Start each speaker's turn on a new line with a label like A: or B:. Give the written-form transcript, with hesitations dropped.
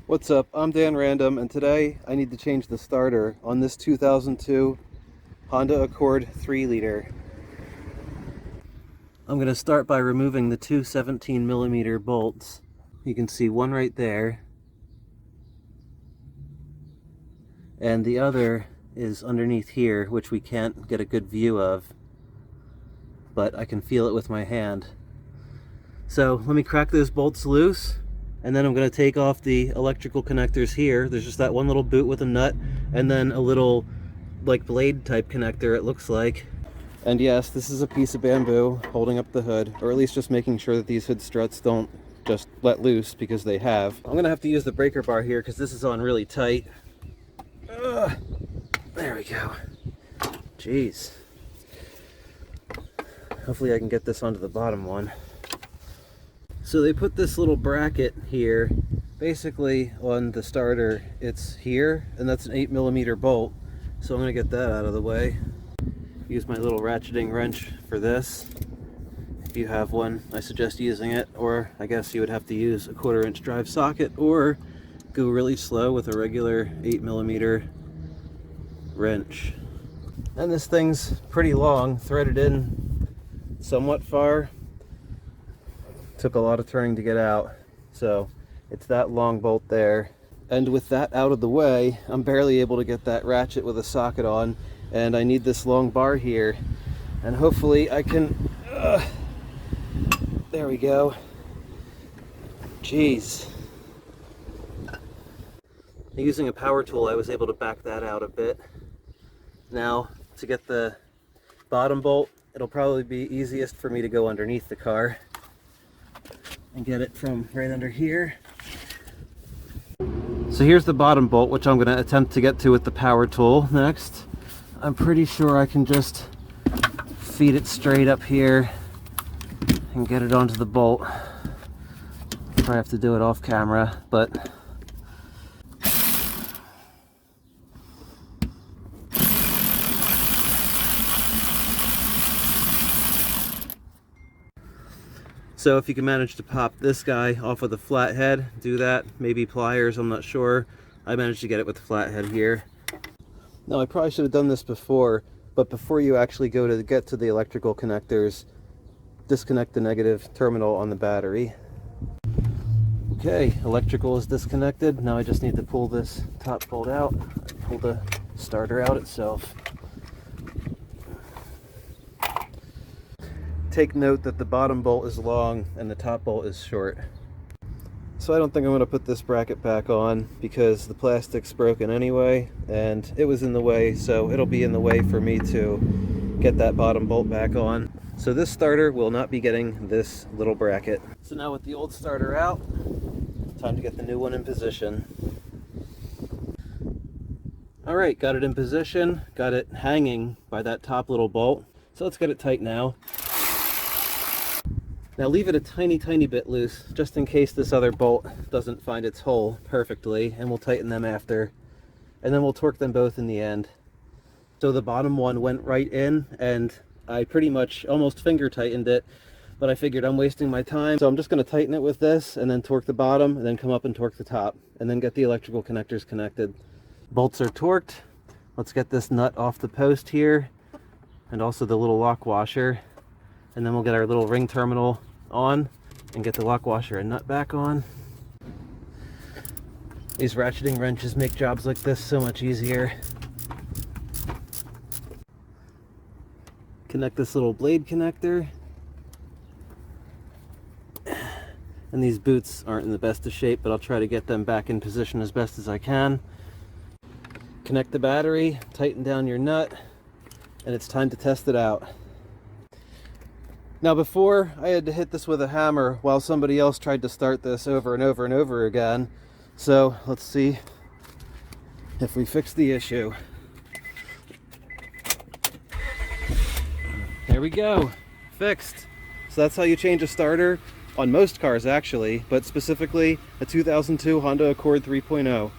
A: What's up? I'm Dan Random, and today I need to change the starter on this 2002 Honda Accord 3-liter. I'm going to start by removing the two 17mm bolts. You can see one right there, and the other is underneath here, which we can't get a good view of, but I can feel it with my hand. So let me crack those bolts loose. And then I'm going to take off the electrical connectors here. There's just that one little boot with a nut, and then a little like blade type connector it looks like. And yes, this is a piece of bamboo holding up the hood, or at least just making sure that these hood struts don't just let loose, because they have. I'm going to have to use the breaker bar here because this is on really tight. There we go. Jeez. Hopefully I can get this onto the bottom one. So they put this little bracket here, basically on the starter. It's here, and that's an 8mm bolt. So I'm going to get that out of the way. Use my little ratcheting wrench for this. If you have one, I suggest using it, or I guess you would have to use a 1/4" drive socket, or go really slow with a regular 8mm wrench. And this thing's pretty long, threaded in somewhat far. Took a lot of turning to get out, so it's that long bolt there. And with that out of the way, I'm barely able to get that ratchet with a socket on, and I need this long bar here, and hopefully I can there we go. Jeez. Using a power tool, I was able to back that out a bit. Now to get the bottom bolt, it'll probably be easiest for me to go underneath the car and get it from right under here. So here's the bottom bolt, which I'm going to attempt to get to with the power tool next. I'm pretty sure I can just feed it straight up here and get it onto the bolt. I have to do it off camera, but so if you can manage to pop this guy off with a flathead, do that. Maybe pliers, I'm not sure. I managed to get it with the flathead here. Now I probably should have done this before, but before you actually go to get to the electrical connectors, disconnect the negative terminal on the battery. Okay, electrical is disconnected. Now I just need to pull this top bolt out, pull the starter out itself. Take note that the bottom bolt is long and the top bolt is short. So I don't think I'm going to put this bracket back on because the plastic's broken anyway, and it was in the way, so it'll be in the way for me to get that bottom bolt back on. So this starter will not be getting this little bracket. So now with the old starter out, time to get the new one in position. Alright, got it in position, got it hanging by that top little bolt. So let's get it tight now. Now leave it a tiny bit loose, just in case this other bolt doesn't find its hole perfectly, and we'll tighten them after. And then we'll torque them both in the end. So the bottom one went right in, and I pretty much almost finger tightened it, but I figured I'm wasting my time. So I'm just going to tighten it with this, and then torque the bottom, and then come up and torque the top, and then get the electrical connectors connected. Bolts are torqued. Let's get this nut off the post here, and also the little lock washer. And then we'll get our little ring terminal on and get the lock washer and nut back on. These ratcheting wrenches make jobs like this so much easier. Connect this little blade connector. And these boots aren't in the best of shape, but I'll try to get them back in position as best as I can. Connect the battery, tighten down your nut, and it's time to test it out. Now before, I had to hit this with a hammer while somebody else tried to start this over and over and over again. So let's see if we fix the issue. There we go, fixed. So that's how you change a starter on most cars actually, but specifically a 2002 Honda Accord 3.0.